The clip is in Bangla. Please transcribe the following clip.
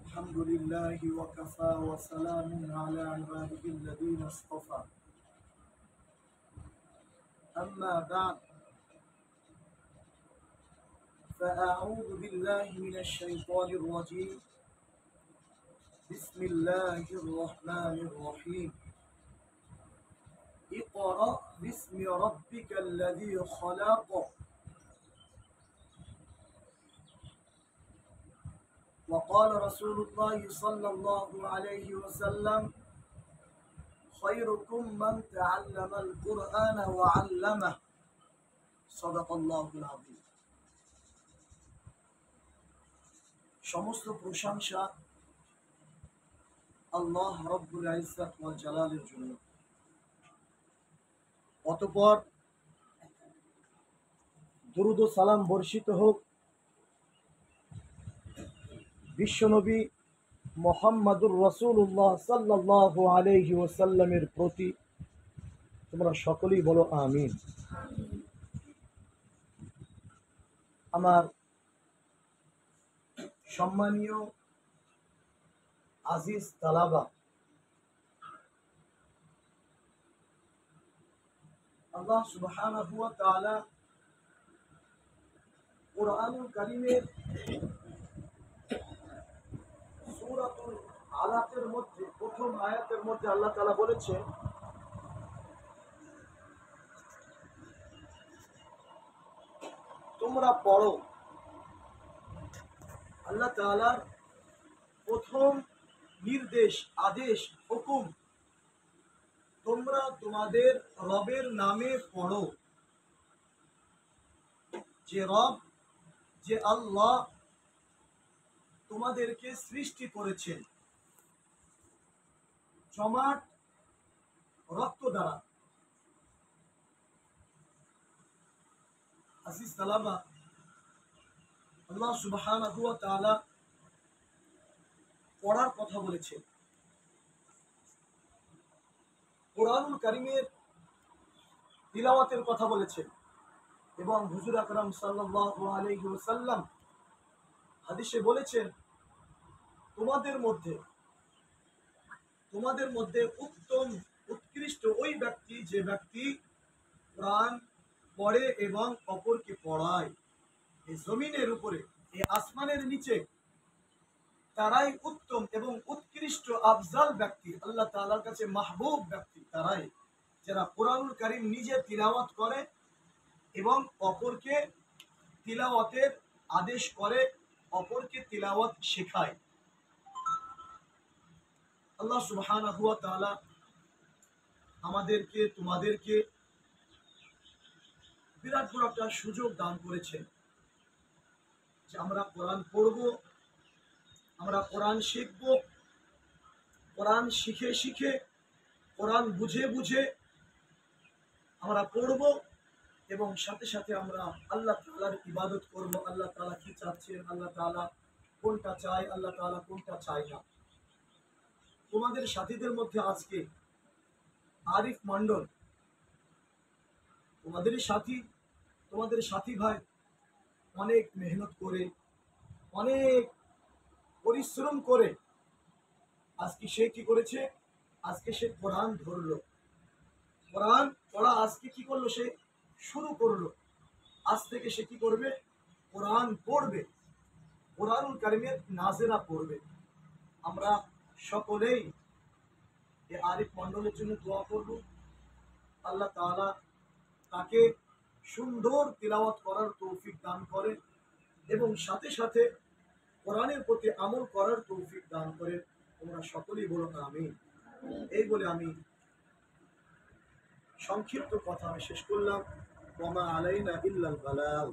الحمد لله وكفى وسلام على عباده الذين اصطفى أما بعد فأعوذ بالله من الشيطان الرجيم بسم الله الرحمن الرحيم اقرأ باسم ربك الذي خلق وقال رسول الله صلى الله عليه وسلم خيركم من تعلم القرآن وعلمه صدق الله العظيم। সমস্ত প্রশংসা আল্লাহ রব্বুল ইজ্জত ওয়াল জালালের জন্য। অতঃপর দুরূদ ও সালাম বর্ষিত হোক বিশ্বনবী মুহাম্মদুর রাসূলুল্লাহ সাল্লাল্লাহু আলাইহি ওয়াসাল্লামের প্রতি। তোমরা সকলেই বলো আমিন। আমার সম্মানীয় আজিজ তালাবা, আল্লাহ সুবহানাহু ওয়া তাআলা কুরআনুল কারীমের সূরাতুল আলাকের মধ্যে প্রথম আয়াতের মধ্যে আল্লাহ তাআলা বলেছেন, তোমরা পড়ো। আল্লাহ তাআলার প্রথম নির্দেশ, আদেশ, হুকুম, তোমরা তোমাদের রবের নামে পড়ো। যে রব, যে আল্লাহ তোমাদেরকে সৃষ্টি করেছেন জমাট রক্ত দ্বারা। আজিজ তালাবা, আল্লাহ সুবহানাহু ওয়া তাআলা পড়ার কথা বলেছেন। কুরআনুল কারীমের তিলাওয়াতের কথা বলেছেন এবং হুজুর আকরাম সাল্লাল্লাহু আলাইহি ওয়াসাল্লাম হাদিসে বলেছেন, তোমাদের মধ্যে উত্তম উৎকৃষ্ট ওই ব্যক্তি যে ব্যক্তি কোরআন পড়ে এবং অপরকে পড়ায়। এই জমিনের উপরে, এই আসমানের নিচে তারাই উত্তম এবং উৎকৃষ্ট আফজাল ব্যক্তি, আল্লাহ তাআলার কাছে মাহবুব ব্যক্তি তারাই যারা কুরআনুল কারীম নিজে তিলাওয়াত করে এবং অপরকে তিলাওয়াতের আদেশ করে, অপরকে তিলাওয়াত শেখায়। আল্লাহ সুবহানাহু ওয়া তাআলা আমাদেরকে, তোমাদেরকে বিরাট বড় একটা সুযোগ দান করেছেন যে আমরা কোরআন পড়ব, আমরা কোরআন শিখব, কোরআন শিখে শিখে, কোরআন বুঝে বুঝে আমরা পড়ব এবং সাথে সাথে আমরা আল্লাহ তাআলার ইবাদত করব। আল্লাহ তাআলা কি চাচ্ছেন, আল্লাহ তাআলা কোনটা চায়, আল্লাহ তাআলা কোনটা চায় না। তোমাদের সাথীদের মধ্যে আজকে আরিফ মন্ডল, তোমাদের সাথী ভাই অনেক মেহনত করে, অনেক পরিশ্রম করে আজকে সে কি করেছে, আজকে সে কোরআন ধরলো, কোরআন পড়া আজকে কি করলো, সে শুরু করলো। আজ থেকে সে কি করবে, কোরআন পড়বে, কোরআনুল কারীমের নাজেরা পড়বে। আমরা সকলেই এই আরিফ মন্ডলের জন্য দোয়া করব, আল্লাহ তাআলা তাকে সুন্দর তিলাওয়াত করার তৌফিক দান করে এবং সাথে সাথে কোরআনের প্রতি আমল করার তৌফিক দান করে। তোমরা সকলেই বলো আমিন। এই বলে আমি সংক্ষিপ্ত কথা আমি শেষ করলাম। ওয়া মা আলাইনা ইল্লাল বালাগ।